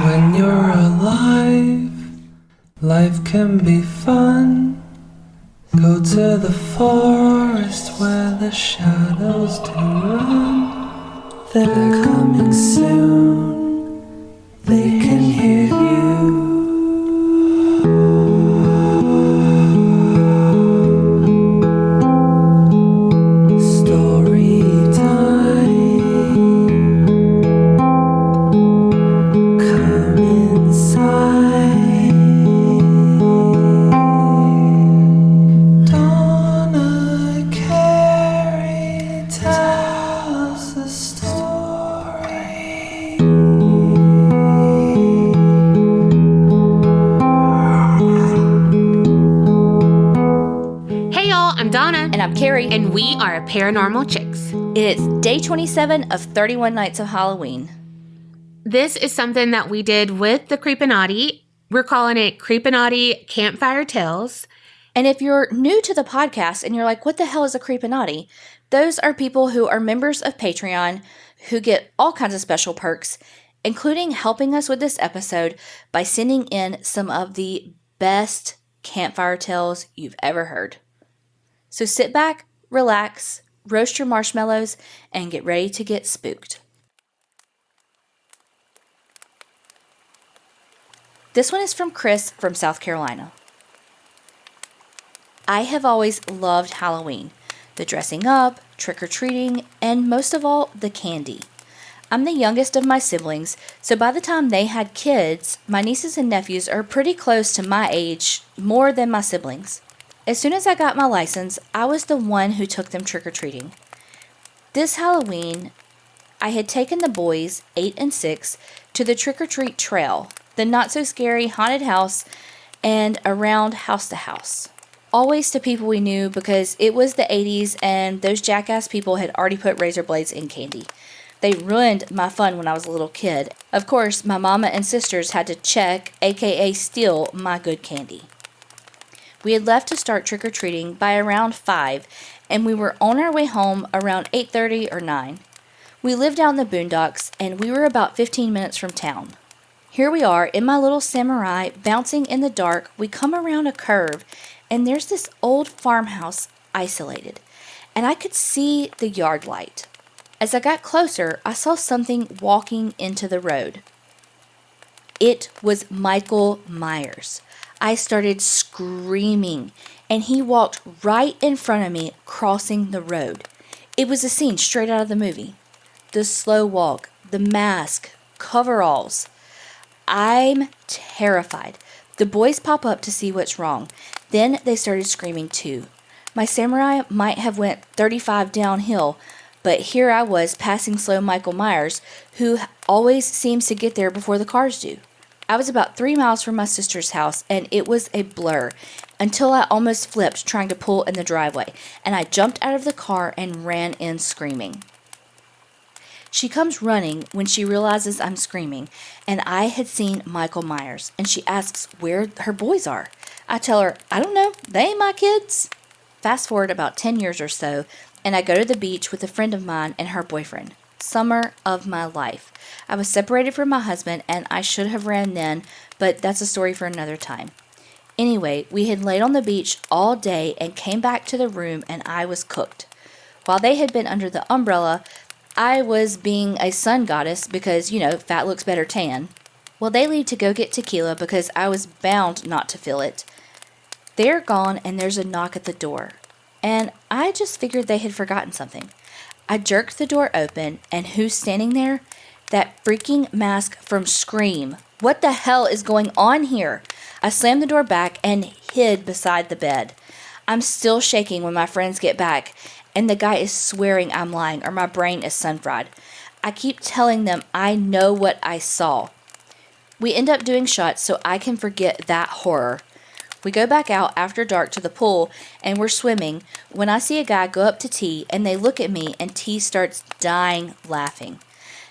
When you're alive, life can be fun. Go to the forest where the shadows do run. They're coming soon, they can hear you. Story time. Come inside. Donna Carey tells the story. Hey y'all, I'm Donna. And I'm Carrie. And we are Paranormal Chicks. It is day 27 of 31 Nights of Halloween. This is something that we did with the CREEPINATI. We're calling it CREEPINATI Campfire Tales. And if you're new to the podcast and you're like, what the hell is a CREEPINATI? Those are people who are members of Patreon who get all kinds of special perks, including helping us with this episode by sending in some of the best campfire tales you've ever heard. So sit back, relax, roast your marshmallows, and get ready to get spooked. This one is from Chris from South Carolina. I have always loved Halloween, the dressing up, trick-or-treating, and most of all, the candy. I'm the youngest of my siblings, so by the time they had kids, my nieces and nephews are pretty close to my age, more than my siblings. As soon as I got my license, I was the one who took them trick-or-treating. This Halloween, I had taken the boys, 8 and 6, to the trick-or-treat trail, the not-so-scary haunted house, and around house to house. Always to people we knew because it was the 80s and those jackass people had already put razor blades in candy. They ruined my fun when I was a little kid. Of course, my mama and sisters had to check, aka steal, my good candy. We had left to start trick-or-treating by around 5, and we were on our way home around 8:30 or 9. We lived out in the boondocks, and we were about 15 minutes from town. Here we are in my little Samurai, bouncing in the dark. We come around a curve, and there's this old farmhouse isolated, and I could see the yard light. As I got closer, I saw something walking into the road. It was Michael Myers. I started screaming, and he walked right in front of me, crossing the road. It was a scene straight out of the movie. The slow walk, the mask, coveralls. I'm terrified. The boys pop up to see what's wrong. Then they started screaming too. My Samurai might have went 35 downhill, but here I was passing slow Michael Myers, who always seems to get there before the cars do. I was about 3 miles from my sister's house, and it was a blur until I almost flipped trying to pull in the driveway, and I jumped out of the car and ran in screaming. She comes running when she realizes I'm screaming, and I had seen Michael Myers, and she asks where her boys are. I tell her, I don't know, they ain't my kids. Fast forward about 10 years or so, and I go to the beach with a friend of mine and her boyfriend. Summer of my life. I was separated from my husband, and I should have ran then, but that's a story for another time. Anyway, we had laid on the beach all day and came back to the room, and I was cooked. While they had been under the umbrella, I was being a sun goddess because, fat looks better tan. Well, they leave to go get tequila because I was bound not to feel it. They're gone and there's a knock at the door. And I just figured they had forgotten something. I jerked the door open, and who's standing there? That freaking mask from Scream. What the hell is going on here? I slammed the door back and hid beside the bed. I'm still shaking when my friends get back, and the guy is swearing I'm lying or my brain is sun-fried. I keep telling them I know what I saw. We end up doing shots so I can forget that horror. We go back out after dark to the pool, and we're swimming when I see a guy go up to T, and they look at me, and T starts dying laughing.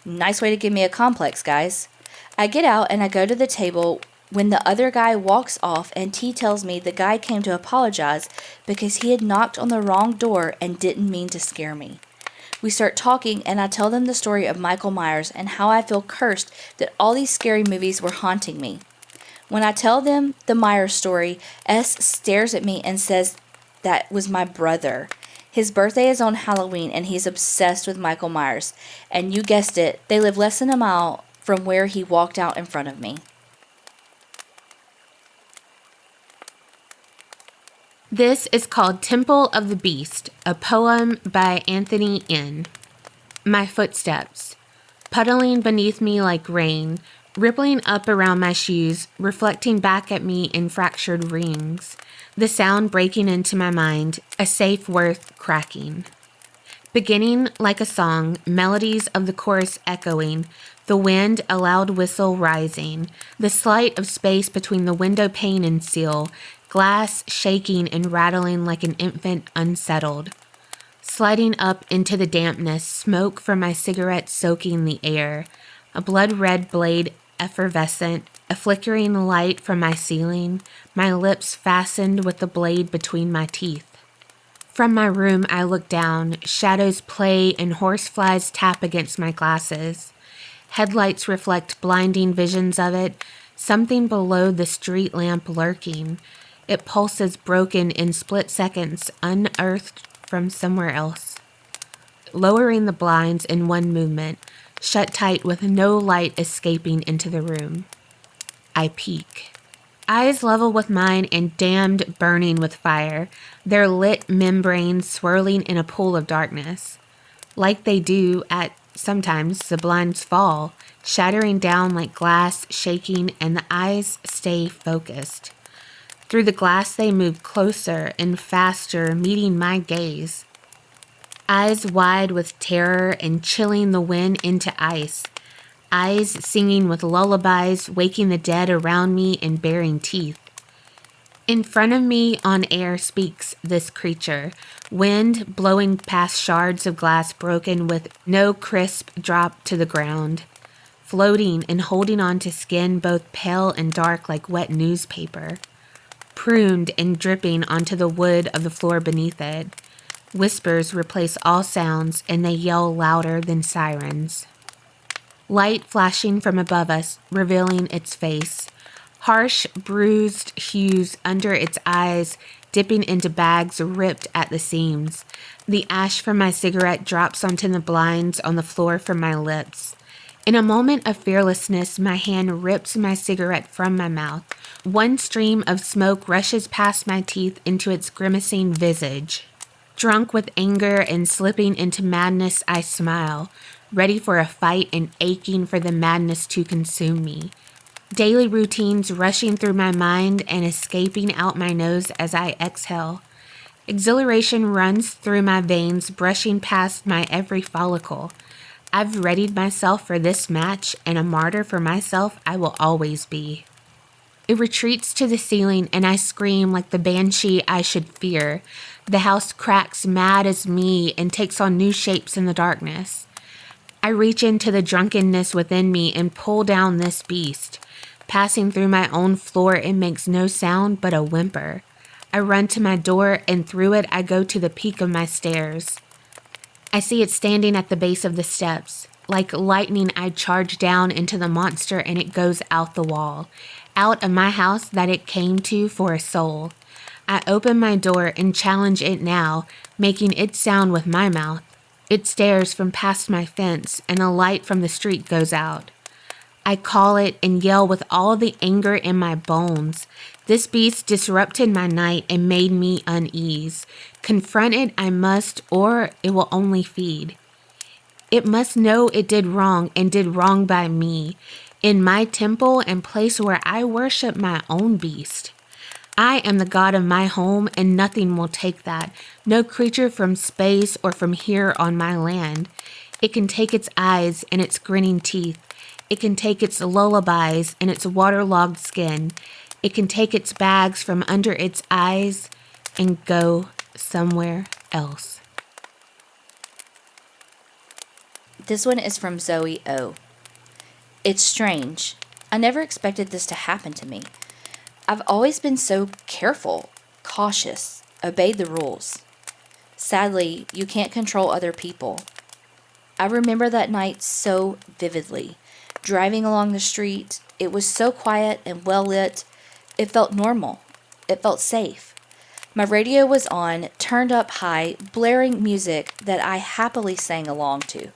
Nice way to give me a complex, guys. I get out and I go to the table when the other guy walks off, and T tells me the guy came to apologize because he had knocked on the wrong door and didn't mean to scare me. We start talking, and I tell them the story of Michael Myers and how I feel cursed that all these scary movies were haunting me. When I tell them the Myers story, S stares at me and says that was my brother. His birthday is on Halloween, and he's obsessed with Michael Myers. And you guessed it, they live less than a mile from where he walked out in front of me. This is called Temple of the Beast, a poem by Anthony N. My footsteps, puddling beneath me like rain, rippling up around my shoes, reflecting back at me in fractured rings, the sound breaking into my mind, a safe worth cracking. Beginning like a song, melodies of the chorus echoing, the wind a loud whistle rising, the slight of space between the window pane and sill, glass shaking and rattling like an infant unsettled. Sliding up into the dampness, smoke from my cigarette soaking the air, a blood-red blade effervescent, a flickering light from my ceiling, my lips fastened with the blade between my teeth. From my room I look down, shadows play and horseflies tap against my glasses. Headlights reflect blinding visions of it, something below the street lamp lurking. It pulses broken in split seconds, unearthed from somewhere else. Lowering the blinds in one movement, shut tight with no light escaping into the room. I peek. Eyes level with mine and damned burning with fire, their lit membranes swirling in a pool of darkness. Like they do at sometimes, the blinds fall, shattering down like glass shaking, and the eyes stay focused. Through the glass they move closer and faster, meeting my gaze. Eyes wide with terror and chilling the wind into ice. Eyes singing with lullabies, waking the dead around me and baring teeth. In front of me on air speaks this creature, wind blowing past shards of glass broken with no crisp drop to the ground, floating and holding on to skin both pale and dark like wet newspaper, pruned and dripping onto the wood of the floor beneath it. Whispers replace all sounds, and they yell louder than sirens. Light flashing from above us, revealing its face. Harsh, bruised hues under its eyes, dipping into bags ripped at the seams. The ash from my cigarette drops onto the blinds on the floor from my lips. In a moment of fearlessness, my hand rips my cigarette from my mouth. One stream of smoke rushes past my teeth into its grimacing visage. Drunk with anger and slipping into madness, I smile, ready for a fight and aching for the madness to consume me. Daily routines rushing through my mind and escaping out my nose as I exhale. Exhilaration runs through my veins, brushing past my every follicle. I've readied myself for this match, and a martyr for myself I will always be. It retreats to the ceiling, and I scream like the banshee I should fear. The house cracks mad as me and takes on new shapes in the darkness. I reach into the drunkenness within me and pull down this beast. Passing through my own floor, it makes no sound but a whimper. I run to my door, and through it I go to the peak of my stairs. I see it standing at the base of the steps. Like lightning, I charge down into the monster, and it goes out the wall, out of my house that it came to for a soul. I open my door and challenge it now, making it sound with my mouth. It stares from past my fence, and a light from the street goes out. I call it and yell with all the anger in my bones. This beast disrupted my night and made me unease. Confront it I must, or it will only feed. It must know it did wrong and did wrong by me, in my temple and place where I worship my own beast. I am the god of my home, and nothing will take that. No creature from space or from here on my land. It can take its eyes and its grinning teeth. It can take its lullabies and its waterlogged skin. It can take its bags from under its eyes and go somewhere else. This one is from Zoe O. It's strange. I never expected this to happen to me. I've always been so careful, cautious, obeyed the rules. Sadly, you can't control other people. I remember that night so vividly. Driving along the street, it was so quiet and well lit. It felt normal. It felt safe. My radio was on, turned up high, blaring music that I happily sang along to.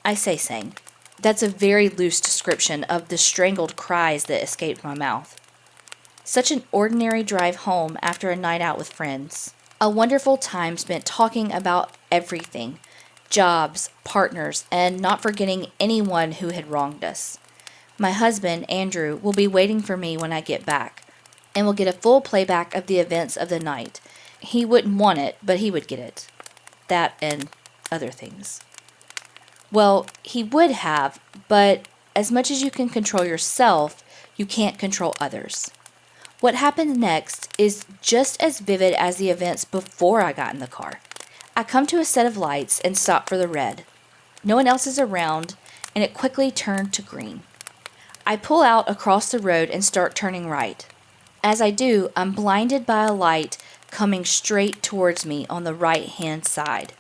I say sang. That's a very loose description of the strangled cries that escaped my mouth. Such an ordinary drive home after a night out with friends. A wonderful time spent talking about everything. Jobs, partners, and not forgetting anyone who had wronged us. My husband, Andrew, will be waiting for me when I get back, and will get a full playback of the events of the night. He wouldn't want it, but he would get it. That and other things. Well, he would have, but as much as you can control yourself, you can't control others. What happened next is just as vivid as the events before I got in the car. I come to a set of lights and stop for the red. No one else is around, and it quickly turned to green. I pull out across the road and start turning right. As I do, I'm blinded by a light coming straight towards me on the right-hand side.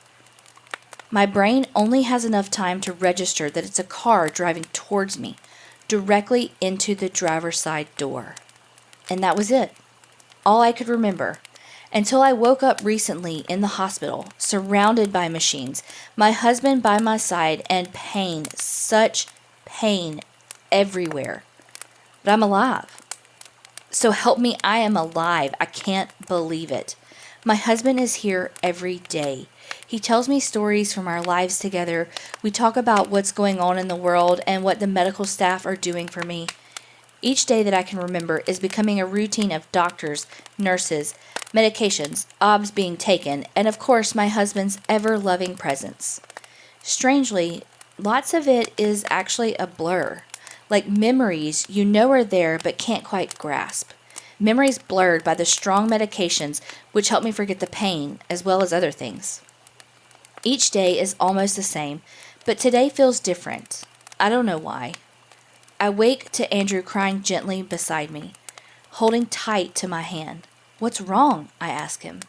My brain only has enough time to register that it's a car driving towards me, directly into the driver's side door. And that was it. All I could remember. Until I woke up recently in the hospital, surrounded by machines, my husband by my side, and pain, such pain everywhere. But I'm alive. So help me, I am alive. I can't believe it. My husband is here every day. He tells me stories from our lives together. We talk about what's going on in the world and what the medical staff are doing for me. Each day that I can remember is becoming a routine of doctors, nurses, medications, obs being taken, and of course my husband's ever-loving presence. Strangely, lots of it is actually a blur. Like memories you know are there but can't quite grasp. Memories blurred by the strong medications which help me forget the pain as well as other things. Each day is almost the same, but today feels different. I don't know why. I wake to Andrew crying gently beside me, holding tight to my hand. "What's wrong?" I ask him.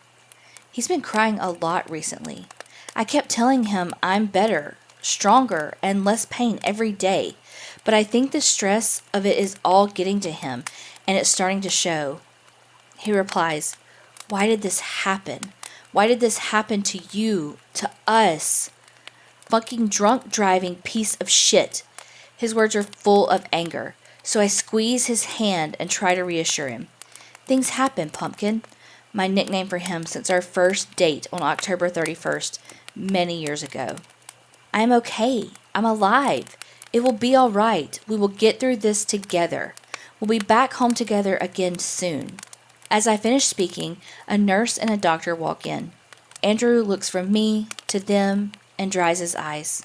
He's been crying a lot recently. I kept telling him I'm better, stronger, and less pain every day, but I think the stress of it is all getting to him, and it's starting to show. He replies, "Why did this happen? Why did this happen to you, to us? Fucking drunk driving piece of shit." His words are full of anger, so I squeeze his hand and try to reassure him. "Things happen, Pumpkin," my nickname for him since our first date on October 31st, many years ago. "I am okay. I'm alive. It will be all right. We will get through this together. We'll be back home together again soon." As I finish speaking, a nurse and a doctor walk in. Andrew looks from me to them and dries his eyes.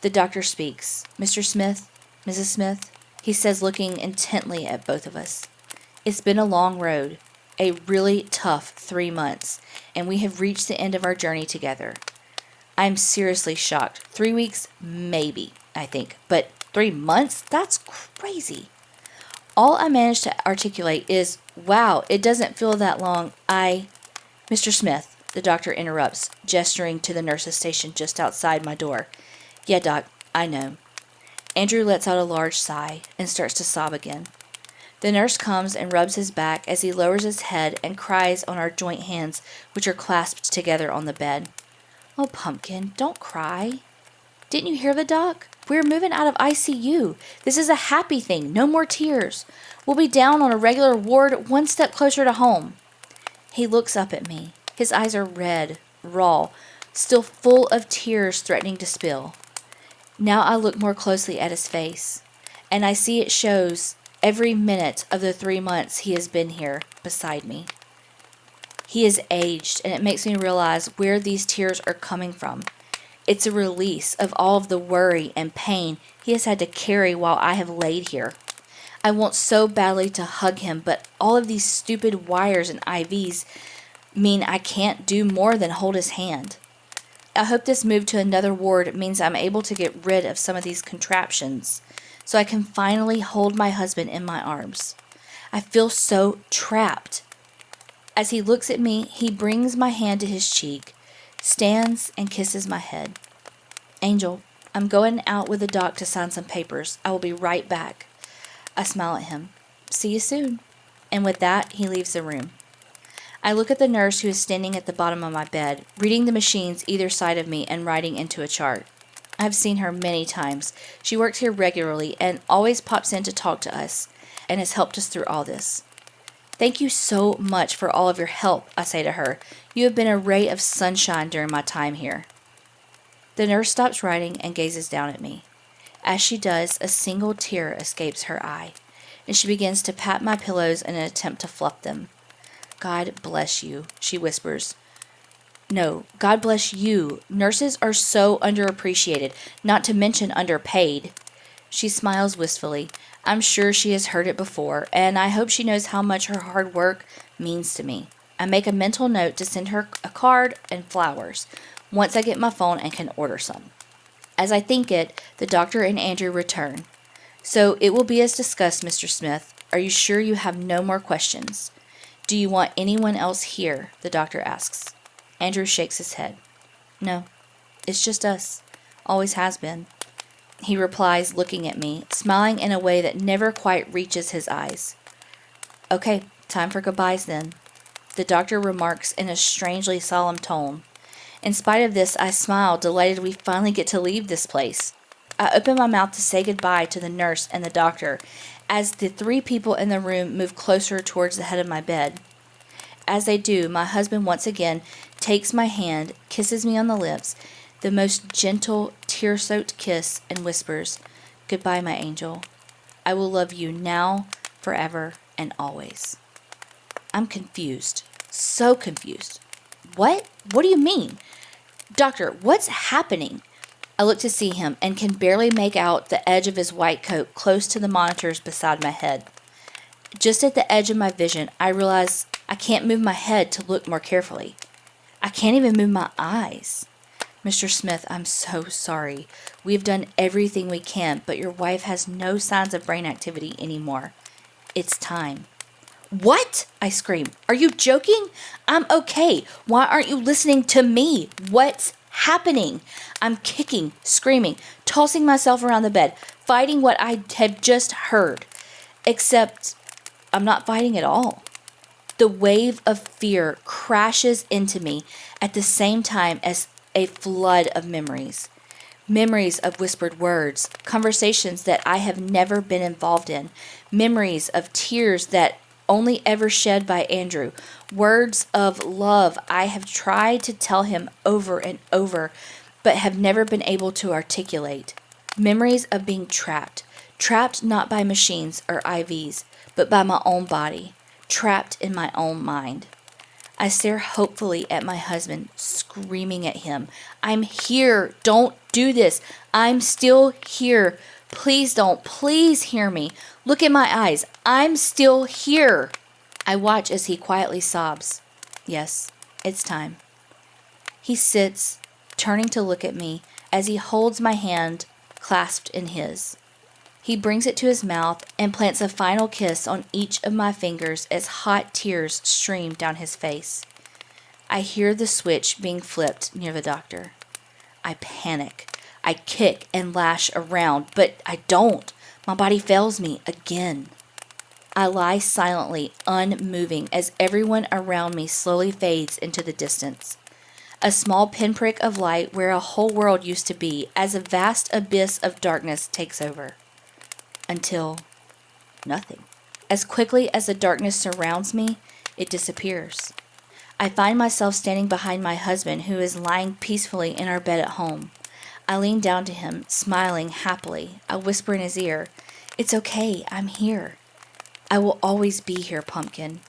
The doctor speaks. "Mr. Smith, Mrs. Smith," he says, looking intently at both of us. "It's been a long road, a really tough 3 months, and we have reached the end of our journey together. I am seriously shocked. 3 weeks, maybe, I think, but 3 months? That's crazy." All I managed to articulate is, "Wow, it doesn't feel that long. Mr. Smith," the doctor interrupts, gesturing to the nurse's station just outside my door. "Yeah, Doc, I know." Andrew lets out a large sigh and starts to sob again. The nurse comes and rubs his back as he lowers his head and cries on our joint hands, which are clasped together on the bed. "Oh, Pumpkin, don't cry. Didn't you hear the doc? We're moving out of ICU. This is a happy thing. No more tears. We'll be down on a regular ward, one step closer to home." He looks up at me. His eyes are red, raw, still full of tears threatening to spill. Now I look more closely at his face, and I see it shows every minute of the 3 months he has been here beside me. He is aged, and it makes me realize where these tears are coming from. It's a release of all of the worry and pain he has had to carry while I have laid here. I want so badly to hug him, but all of these stupid wires and IVs mean I can't do more than hold his hand. I hope this move to another ward means I'm able to get rid of some of these contraptions, so I can finally hold my husband in my arms. I feel so trapped. As he looks at me, he brings my hand to his cheek, stands and kisses my head. Angel, I'm going out with the doc to sign some papers. I will be right back. I smile at him. See you soon. And with that, he leaves the room. I look at the nurse who is standing at the bottom of my bed, reading the machines either side of me and writing into a chart. I've seen her many times. She works here regularly and always pops in to talk to us and has helped us through all this. Thank you so much for all of your help, I say to her. You have been a ray of sunshine during my time here. The nurse stops writing and gazes down at me. As she does, a single tear escapes her eye, and she begins to pat my pillows in an attempt to fluff them. God bless you, she whispers. No, God bless you. Nurses are so underappreciated, not to mention underpaid. She smiles wistfully. I'm sure she has heard it before, and I hope she knows how much her hard work means to me. I make a mental note to send her a card and flowers once I get my phone and can order some. As I think it, the doctor and Andrew return. So it will be as discussed, Mr. Smith. Are you sure you have no more questions? Do you want anyone else here? The doctor asks. Andrew shakes his head. No, it's just us. Always has been. He replies, looking at me, smiling in a way that never quite reaches his eyes. Okay, time for goodbyes then. The doctor remarks in a strangely solemn tone. In spite of this, I smile, delighted we finally get to leave this place. I open my mouth to say goodbye to the nurse and the doctor as the three people in the room move closer towards the head of my bed. As they do, my husband once again takes my hand, kisses me on the lips, the most gentle, tear-soaked kiss, and whispers, Goodbye, my angel. I will love you now, forever, and always. I'm confused. So confused. What? What do you mean? Doctor, what's happening? I look to see him and can barely make out the edge of his white coat close to the monitors beside my head. Just at the edge of my vision, I realize I can't move my head to look more carefully. I can't even move my eyes. Mr. Smith, I'm so sorry. We've done everything we can, but your wife has no signs of brain activity anymore. It's time. What? I scream. Are you joking? I'm okay. Why aren't you listening to me? What's happening? I'm kicking, screaming, tossing myself around the bed, fighting what I had just heard. Except I'm not fighting at all. The wave of fear crashes into me at the same time as a flood of memories. Memories of whispered words, conversations that I have never been involved in, memories of tears that only ever shed by Andrew, words of love I have tried to tell him over and over, but have never been able to articulate. Memories of being trapped not by machines or IVs, but by my own body, trapped in my own mind. I stare hopefully at my husband, screaming at him. I'm here. Don't do this. I'm still here. Please don't. Please hear me. Look at my eyes. I'm still here. I watch as he quietly sobs. Yes, it's time. He sits, turning to look at me as he holds my hand clasped in his. He brings it to his mouth and plants a final kiss on each of my fingers as hot tears stream down his face. I hear the switch being flipped near the doctor. I panic. I kick and lash around, but I don't. My body fails me again. I lie silently, unmoving, as everyone around me slowly fades into the distance. A small pinprick of light where a whole world used to be, as a vast abyss of darkness takes over. Until nothing. As quickly as the darkness surrounds me, it disappears. I find myself standing behind my husband, who is lying peacefully in our bed at home. I lean down to him, smiling happily. I whisper in his ear, It's okay, I'm here. I will always be here, Pumpkin.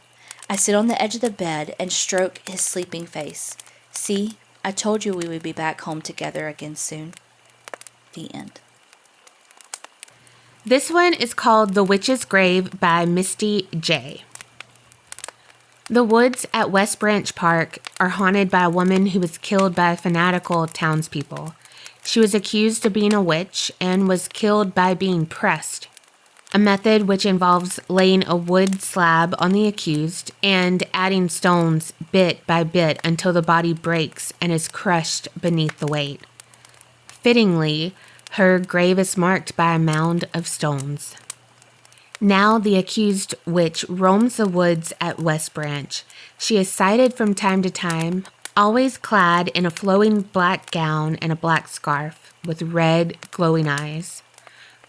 I sit on the edge of the bed and stroke his sleeping face. See, I told you we would be back home together again soon. The end. This one is called The Witch's Grave by Misty J. The woods at West Branch Park are haunted by a woman who was killed by fanatical townspeople. She was accused of being a witch and was killed by being pressed, a method which involves laying a wood slab on the accused and adding stones bit by bit until the body breaks and is crushed beneath the weight. Fittingly, her grave is marked by a mound of stones. Now the accused witch roams the woods at West Branch. She is sighted from time to time, always clad in a flowing black gown and a black scarf with red, glowing eyes.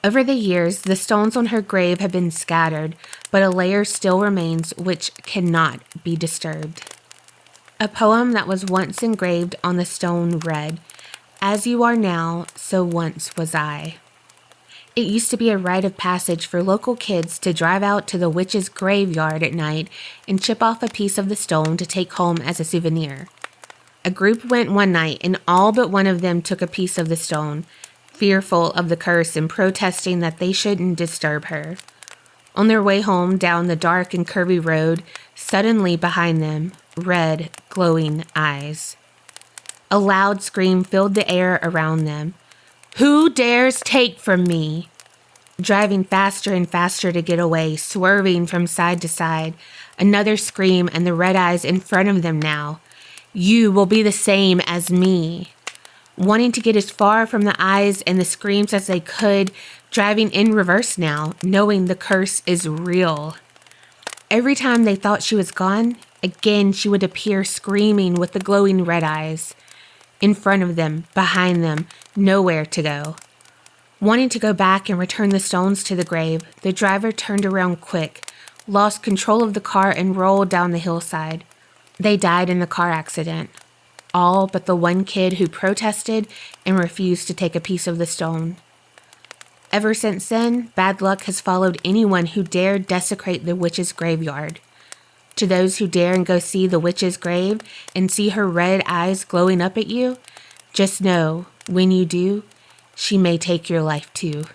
Over the years, the stones on her grave have been scattered, but a layer still remains which cannot be disturbed. A poem that was once engraved on the stone read, "As you are now, so once was I." It used to be a rite of passage for local kids to drive out to the witch's graveyard at night and chip off a piece of the stone to take home as a souvenir. A group went one night and all but one of them took a piece of the stone, fearful of the curse and protesting that they shouldn't disturb her. On their way home down the dark and curvy road, suddenly behind them, red, glowing eyes. A loud scream filled the air around them. "Who dares take from me?" Driving faster and faster to get away, swerving from side to side. Another scream and the red eyes in front of them now. "You will be the same as me." Wanting to get as far from the eyes and the screams as they could, driving in reverse now, knowing the curse is real. Every time they thought she was gone, again she would appear screaming with the glowing red eyes. In front of them, behind them, nowhere to go. Wanting to go back and return the stones to the grave, the driver turned around quick, lost control of the car and rolled down the hillside. They died in the car accident. All but the one kid who protested and refused to take a piece of the stone. Ever since then, bad luck has followed anyone who dared desecrate the witch's graveyard. To those who dare and go see the witch's grave and see her red eyes glowing up at you, just know, when you do, she may take your life too.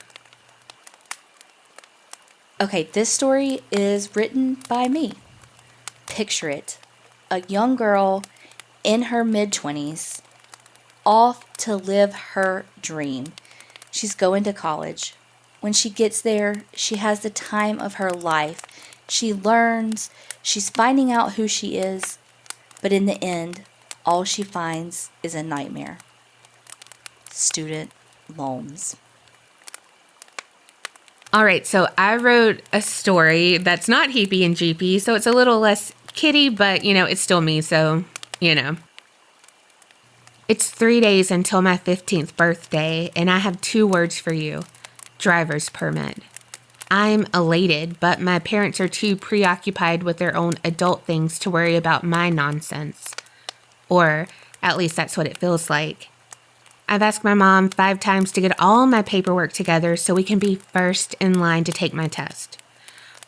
Okay, this story is written by me. Picture it. A young girl in her mid-20s, off to live her dream. She's going to college. When she gets there, she has the time of her life. She learns, she's finding out who she is, but in the end, all she finds is a nightmare. Student loans. All right, so I wrote a story that's not heapy and jeepy, so it's a little less kitty, but, it's still me, so, It's 3 days until my 15th birthday, and I have 2 words for you. Driver's permit. I'm elated, but my parents are too preoccupied with their own adult things to worry about my nonsense. Or, at least that's what it feels like. I've asked my mom 5 times to get all my paperwork together so we can be first in line to take my test.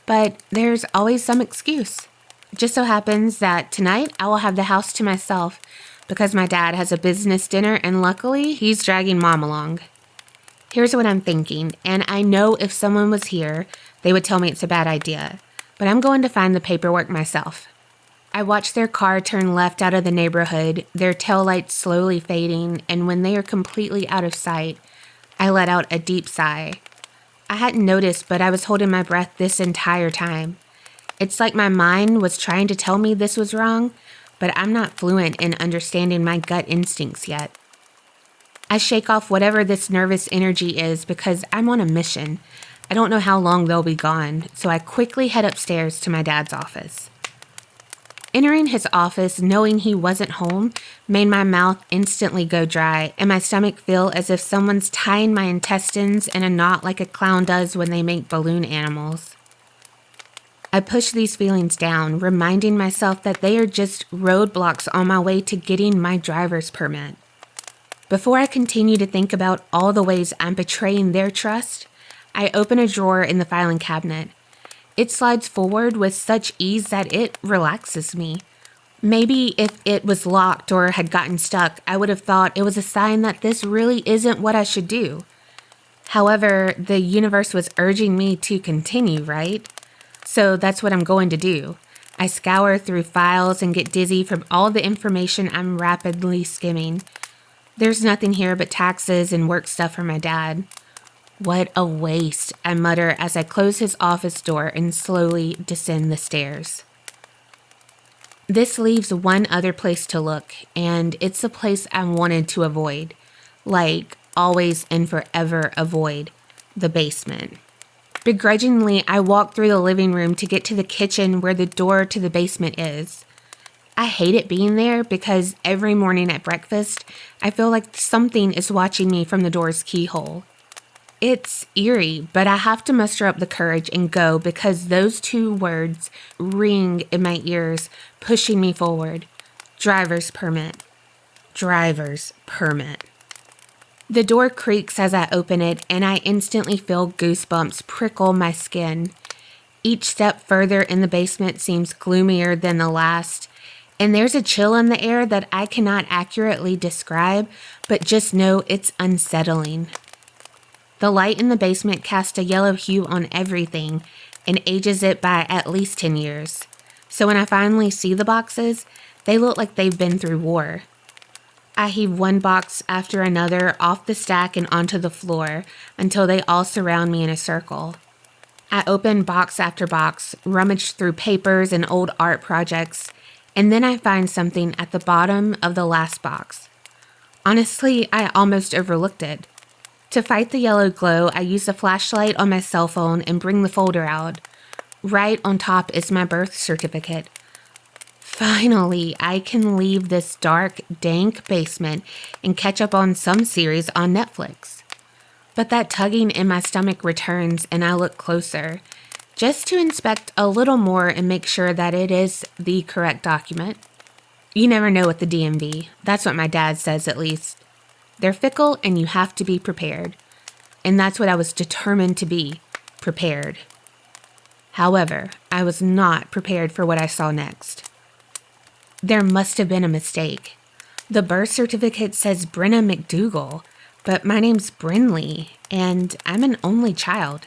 But there's always some excuse. It just so happens that tonight I will have the house to myself because my dad has a business dinner and luckily he's dragging mom along. Here's what I'm thinking, and I know if someone was here, they would tell me it's a bad idea, but I'm going to find the paperwork myself. I watch their car turn left out of the neighborhood, their taillights slowly fading, and when they are completely out of sight, I let out a deep sigh. I hadn't noticed, but I was holding my breath this entire time. It's like my mind was trying to tell me this was wrong, but I'm not fluent in understanding my gut instincts yet. I shake off whatever this nervous energy is because I'm on a mission. I don't know how long they'll be gone, so I quickly head upstairs to my dad's office. Entering his office, knowing he wasn't home, made my mouth instantly go dry and my stomach feel as if someone's tying my intestines in a knot like a clown does when they make balloon animals. I push these feelings down, reminding myself that they are just roadblocks on my way to getting my driver's permit. Before I continue to think about all the ways I'm betraying their trust, I open a drawer in the filing cabinet. It slides forward with such ease that it relaxes me. Maybe if it was locked or had gotten stuck, I would have thought it was a sign that this really isn't what I should do. However, the universe was urging me to continue, right? So that's what I'm going to do. I scour through files and get dizzy from all the information I'm rapidly skimming. There's nothing here but taxes and work stuff for my dad. What a waste, I mutter as I close his office door and slowly descend the stairs. This leaves one other place to look, and it's a place I wanted to avoid. Like, always and forever avoid: the basement. Begrudgingly, I walk through the living room to get to the kitchen where the door to the basement is. I hate it being there because every morning at breakfast, I feel like something is watching me from the door's keyhole. It's eerie, but I have to muster up the courage and go because those two words ring in my ears, pushing me forward. Driver's permit. Driver's permit. The door creaks as I open it, and I instantly feel goosebumps prickle my skin. Each step further in the basement seems gloomier than the last, and there's a chill in the air that I cannot accurately describe, but just know it's unsettling. The light in the basement casts a yellow hue on everything and ages it by at least 10 years. So when I finally see the boxes, they look like they've been through war. I heave one box after another off the stack and onto the floor until they all surround me in a circle. I open box after box, rummage through papers and old art projects, and then I find something at the bottom of the last box. Honestly, I almost overlooked it. To fight the yellow glow, I use a flashlight on my cell phone and bring the folder out. Right on top is my birth certificate. Finally, I can leave this dark, dank basement and catch up on some series on Netflix. But that tugging in my stomach returns and I look closer, just to inspect a little more and make sure that it is the correct document. You never know with the DMV. That's what my dad says, at least. They're fickle and you have to be prepared. And that's what I was determined to be, prepared. However, I was not prepared for what I saw next. There must have been a mistake. The birth certificate says Brenna McDougal, but my name's Brinley, and I'm an only child.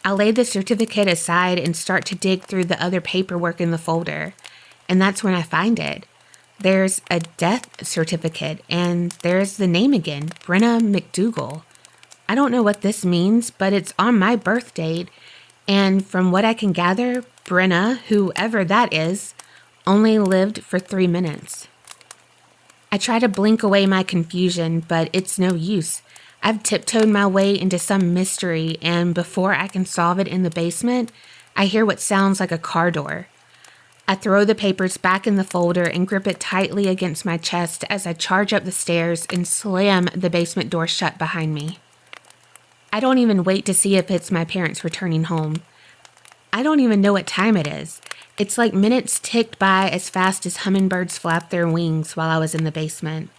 I lay the certificate aside and start to dig through the other paperwork in the folder, and that's when I find it. There's a death certificate, and there's the name again, Brenna McDougal. I don't know what this means, but it's on my birth date, and from what I can gather, Brenna, whoever that is, only lived for 3 minutes. I try to blink away my confusion, but it's no use. I've tiptoed my way into some mystery, and before I can solve it in the basement, I hear what sounds like a car door. I throw the papers back in the folder and grip it tightly against my chest as I charge up the stairs and slam the basement door shut behind me. I don't even wait to see if it's my parents returning home. I don't even know what time it is. It's like minutes ticked by as fast as hummingbirds flap their wings while I was in the basement.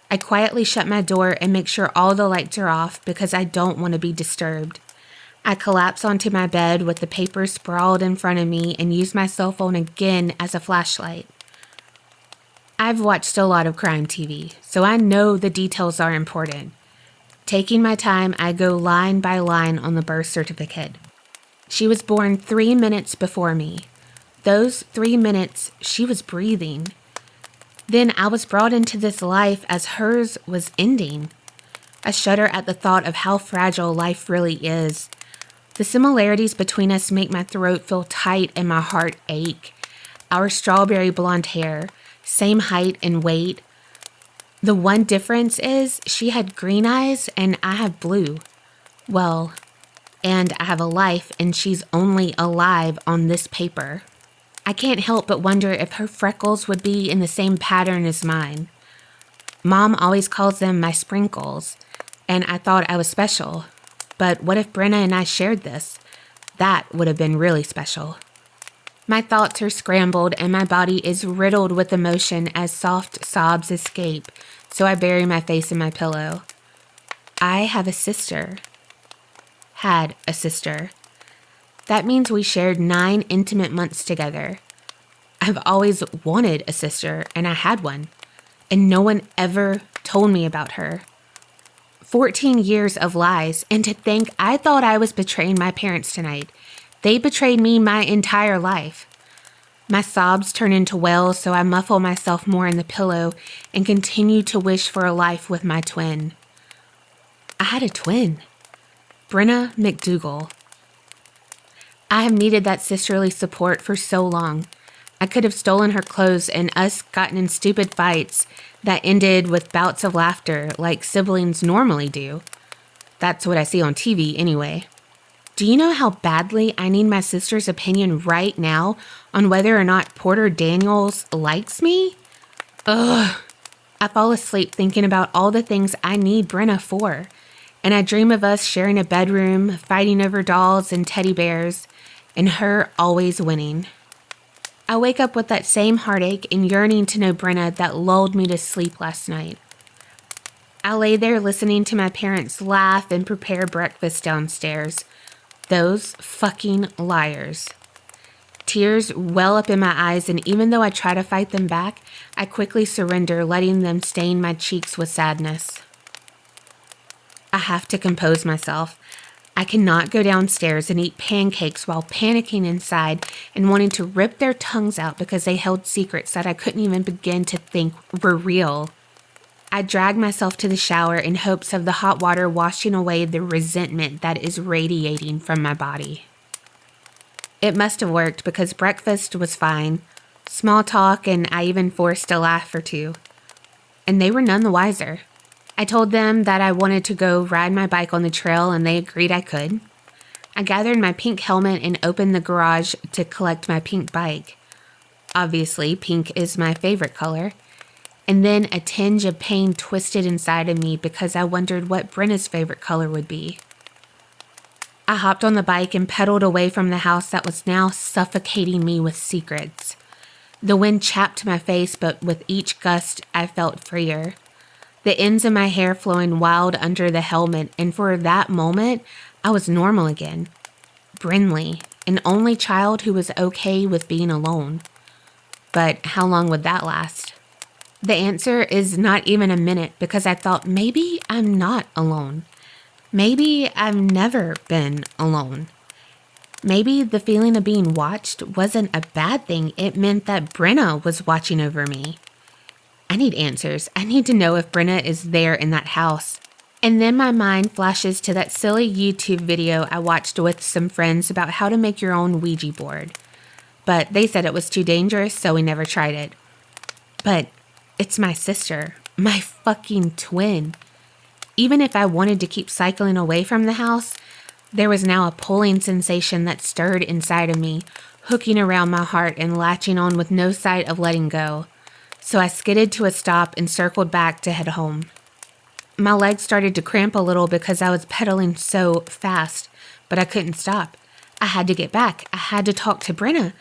I quietly shut my door and make sure all the lights are off because I don't want to be disturbed. I collapse onto my bed with the papers sprawled in front of me and use my cell phone again as a flashlight. I've watched a lot of crime TV, so I know the details are important. Taking my time, I go line by line on the birth certificate. She was born 3 minutes before me. Those 3 minutes, she was breathing. Then I was brought into this life as hers was ending. I shudder at the thought of how fragile life really is. The similarities between us make my throat feel tight and my heart ache. Our strawberry blonde hair, same height and weight. The one difference is she had green eyes and I have blue. Well, and I have a life and she's only alive on this paper. I can't help but wonder if her freckles would be in the same pattern as mine. Mom always calls them my sprinkles, and I thought I was special. But what if Brenna and I shared this? That would have been really special. My thoughts are scrambled and my body is riddled with emotion as soft sobs escape, so I bury my face in my pillow. I have a sister. Had a sister. That means we shared 9 intimate months together. I've always wanted a sister, and I had one, and no one ever told me about her. 14 years of lies, and to think I thought I was betraying my parents tonight. They betrayed me my entire life. My sobs turn into wails, so I muffle myself more in the pillow and continue to wish for a life with my twin. I had a twin, Brenna McDougal. I have needed that sisterly support for so long. I could have stolen her clothes and us gotten in stupid fights that ended with bouts of laughter like siblings normally do. That's what I see on TV anyway. Do you know how badly I need my sister's opinion right now on whether or not Porter Daniels likes me? Ugh. I fall asleep thinking about all the things I need Brenna for, and I dream of us sharing a bedroom, fighting over dolls and teddy bears, and her always winning. I wake up with that same heartache and yearning to know Brenna that lulled me to sleep last night. I lay there listening to my parents laugh and prepare breakfast downstairs. Those fucking liars. Tears well up in my eyes, and even though I try to fight them back, I quickly surrender, letting them stain my cheeks with sadness. I have to compose myself. I cannot go downstairs and eat pancakes while panicking inside and wanting to rip their tongues out because they held secrets that I couldn't even begin to think were real. I drag myself to the shower in hopes of the hot water washing away the resentment that is radiating from my body. It must have worked because breakfast was fine, small talk, and I even forced a laugh or two. And they were none the wiser. I told them that I wanted to go ride my bike on the trail, and they agreed I could. I gathered my pink helmet and opened the garage to collect my pink bike. Obviously, pink is my favorite color. And then a tinge of pain twisted inside of me because I wondered what Brenna's favorite color would be. I hopped on the bike and pedaled away from the house that was now suffocating me with secrets. The wind chapped my face, but with each gust, I felt freer. The ends of my hair flowing wild under the helmet, and for that moment, I was normal again. Brinley, an only child who was okay with being alone. But how long would that last? The answer is not even a minute, because I thought maybe I'm not alone. Maybe I've never been alone. Maybe the feeling of being watched wasn't a bad thing. It meant that Brenna was watching over me. I need answers. I need to know if Brenna is there in that house. And then my mind flashes to that silly YouTube video I watched with some friends about how to make your own Ouija board. But they said it was too dangerous, so we never tried it. But it's my sister, my fucking twin. Even if I wanted to keep cycling away from the house, there was now a pulling sensation that stirred inside of me, hooking around my heart and latching on with no sight of letting go. So I skidded to a stop and circled back to head home. My legs started to cramp a little because I was pedaling so fast, but I couldn't stop. I had to get back. I had to talk to Brenna.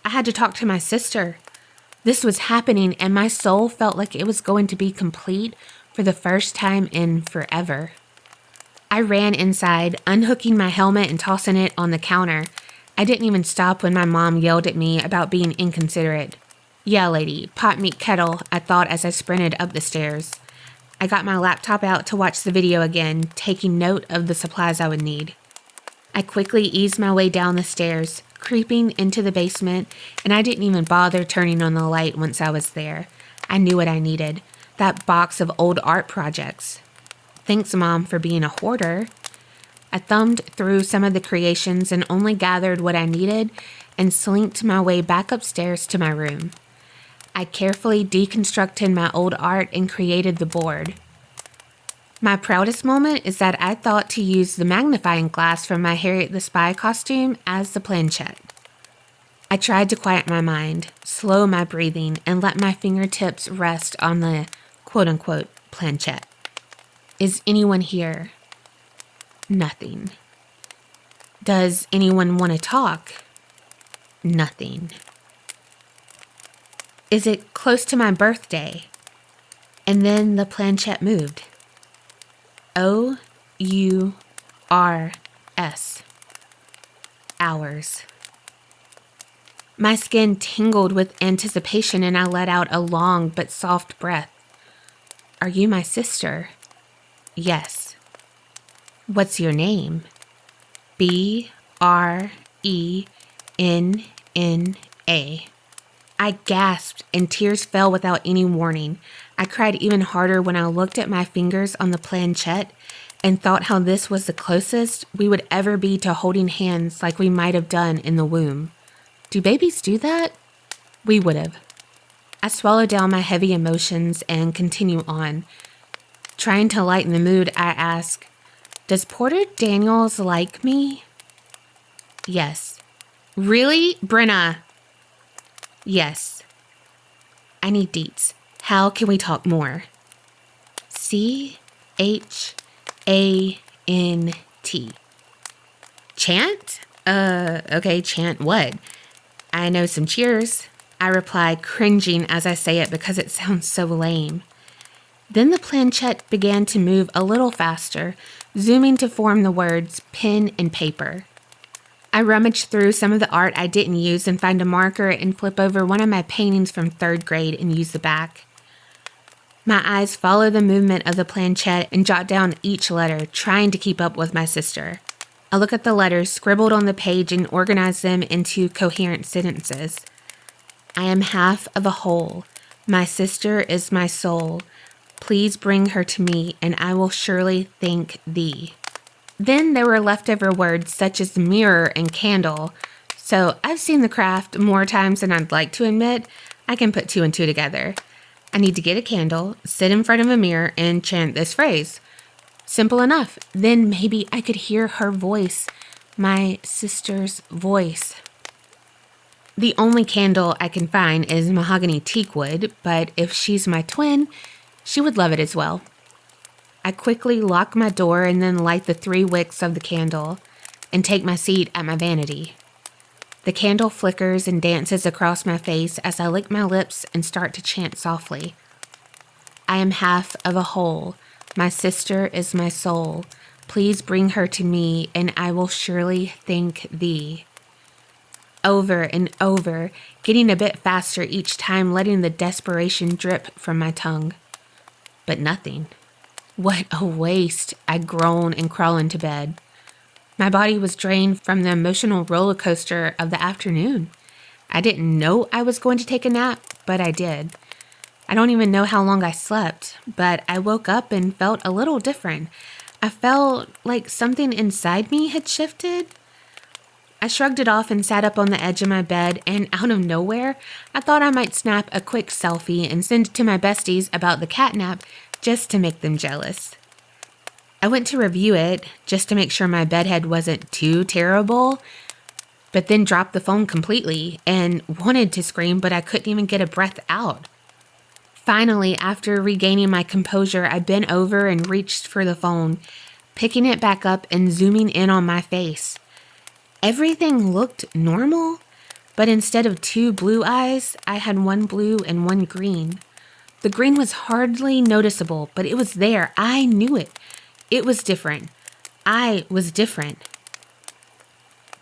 I had to talk to my sister. This was happening, and my soul felt like it was going to be complete for the first time in forever. I ran inside, unhooking my helmet and tossing it on the counter. I didn't even stop when my mom yelled at me about being inconsiderate. "Yeah, lady, pot meat kettle," I thought as I sprinted up the stairs. I got my laptop out to watch the video again, taking note of the supplies I would need. I quickly eased my way down the stairs, creeping into the basement, and I didn't even bother turning on the light once I was there. I knew what I needed, that box of old art projects. Thanks, Mom, for being a hoarder. I thumbed through some of the creations and only gathered what I needed and slinked my way back upstairs to my room. I carefully deconstructed my old art and created the board. My proudest moment is that I thought to use the magnifying glass from my Harriet the Spy costume as the planchette. I tried to quiet my mind, slow my breathing, and let my fingertips rest on the quote-unquote planchette. Is anyone here? Nothing. Does anyone want to talk? Nothing. Is it close to my birthday? And then the planchette moved. O-U-R-S. Hours. My skin tingled with anticipation and I let out a long but soft breath. Are you my sister? Yes. What's your name? B-R-E-N-N-A. I gasped and tears fell without any warning. I cried even harder when I looked at my fingers on the planchette and thought how this was the closest we would ever be to holding hands like we might have done in the womb. Do babies do that? We would have. I swallow down my heavy emotions and continue on. Trying to lighten the mood, I ask, does Porter Daniels like me? Yes. Really, Brenna? Yes. I need deets. How can we talk more? CHANT. Chant? Okay, chant what? I know some cheers. I reply, cringing as I say it because it sounds so lame. Then the planchette began to move a little faster, zooming to form the words pen and paper. I rummage through some of the art I didn't use and find a marker and flip over one of my paintings from 3rd grade and use the back. My eyes follow the movement of the planchette and jot down each letter, trying to keep up with my sister. I look at the letters scribbled on the page and organize them into coherent sentences. I am half of a whole. My sister is my soul. Please bring her to me, and I will surely thank thee. Then there were leftover words such as mirror and candle. So I've seen the craft more times than I'd like to admit. I can put 2 and 2 together. I need to get a candle, sit in front of a mirror, and chant this phrase. Simple enough. Then maybe I could hear her voice, my sister's voice. The only candle I can find is mahogany teakwood, but if she's my twin, she would love it as well. I quickly lock my door and then light the 3 wicks of the candle and take my seat at my vanity. The candle flickers and dances across my face as I lick my lips and start to chant softly. I am half of a whole. My sister is my soul. Please bring her to me, and I will surely thank thee. Over and over, getting a bit faster each time, letting the desperation drip from my tongue. But nothing. What a waste. I groan and crawl into bed. My body was drained from the emotional roller coaster of the afternoon. I didn't know I was going to take a nap, but I did. I don't even know how long I slept, but I woke up and felt a little different. I felt like something inside me had shifted. I shrugged it off and sat up on the edge of my bed, and out of nowhere, I thought I might snap a quick selfie and send it to my besties about the catnap just to make them jealous. I went to review it just to make sure my bedhead wasn't too terrible, but then dropped the phone completely and wanted to scream, but I couldn't even get a breath out. Finally, after regaining my composure, I bent over and reached for the phone, picking it back up and zooming in on my face. Everything looked normal, but instead of 2 blue eyes, I had 1 blue and 1 green. The green was hardly noticeable, but it was there. I knew it. It was different. I was different.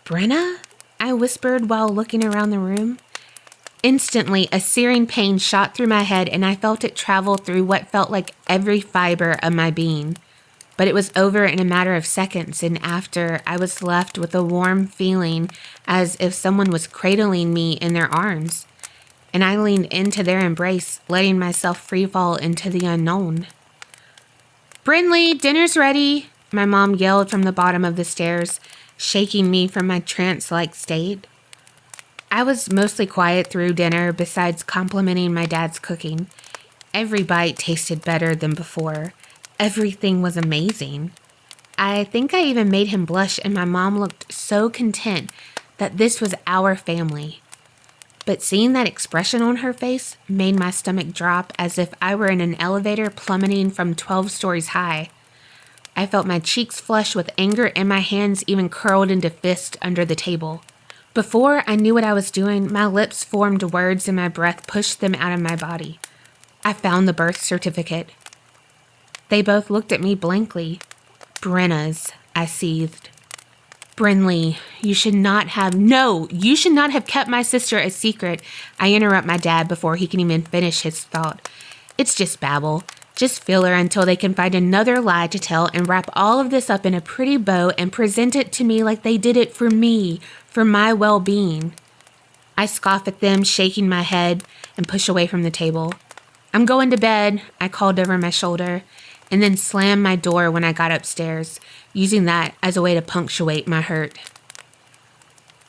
Brenna? I whispered while looking around the room. Instantly, a searing pain shot through my head, and I felt it travel through what felt like every fiber of my being. But it was over in a matter of seconds, and after, I was left with a warm feeling as if someone was cradling me in their arms. And I leaned into their embrace, letting myself free fall into the unknown. "Brinley, dinner's ready," my mom yelled from the bottom of the stairs, shaking me from my trance-like state. I was mostly quiet through dinner, besides complimenting my dad's cooking. Every bite tasted better than before. Everything was amazing. I think I even made him blush, and my mom looked so content that this was our family. But seeing that expression on her face made my stomach drop as if I were in an elevator plummeting from 12 stories high. I felt my cheeks flush with anger and my hands even curled into fists under the table. Before I knew what I was doing, my lips formed words and my breath pushed them out of my body. I found the birth certificate. They both looked at me blankly. "Brenna's," I seethed. "Brinley, you should not have kept my sister a secret." I interrupt my dad before he can even finish his thought. "It's just babble. Just filler until they can find another lie to tell and wrap all of this up in a pretty bow and present it to me like they did it for me, for my well-being." I scoff at them, shaking my head, and push away from the table. "I'm going to bed," I called over my shoulder, and then slammed my door when I got upstairs, using that as a way to punctuate my hurt.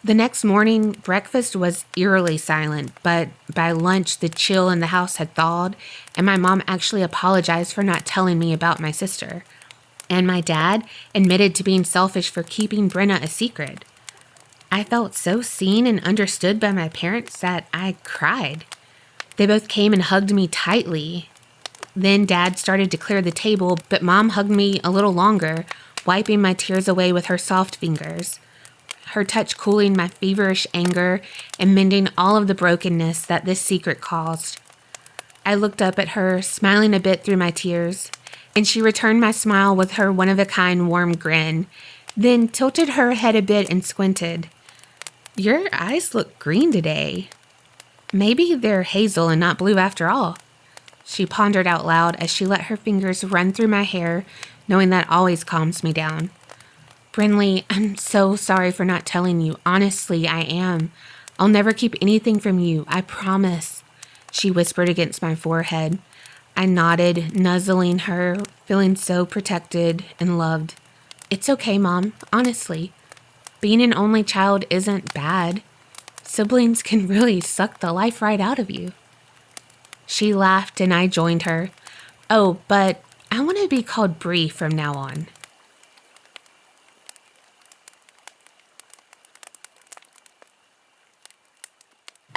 The next morning, breakfast was eerily silent, but by lunch, the chill in the house had thawed, and my mom actually apologized for not telling me about my sister. And my dad admitted to being selfish for keeping Brenna a secret. I felt so seen and understood by my parents that I cried. They both came and hugged me tightly. Then Dad started to clear the table, but Mom hugged me a little longer, wiping my tears away with her soft fingers. Her touch cooling my feverish anger and mending all of the brokenness that this secret caused. I looked up at her, smiling a bit through my tears, and she returned my smile with her one-of-a-kind warm grin, then tilted her head a bit and squinted. "Your eyes look green today. Maybe they're hazel and not blue after all," she pondered out loud as she let her fingers run through my hair, knowing that always calms me down. "Brinley, I'm so sorry for not telling you. Honestly, I am. I'll never keep anything from you, I promise," she whispered against my forehead. I nodded, nuzzling her, feeling so protected and loved. "It's okay, Mom, honestly. Being an only child isn't bad. Siblings can really suck the life right out of you." She laughed and I joined her. "Oh, but I want to be called Bree from now on."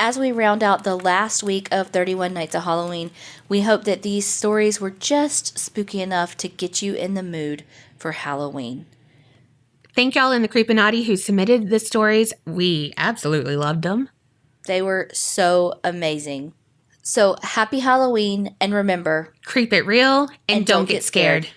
As we round out the last week of 31 Nights of Halloween, we hope that these stories were just spooky enough to get you in the mood for Halloween. Thank y'all in the CREEPINATI who submitted the stories. We absolutely loved them. They were so amazing. So happy Halloween, and remember, Creep it real and don't get scared.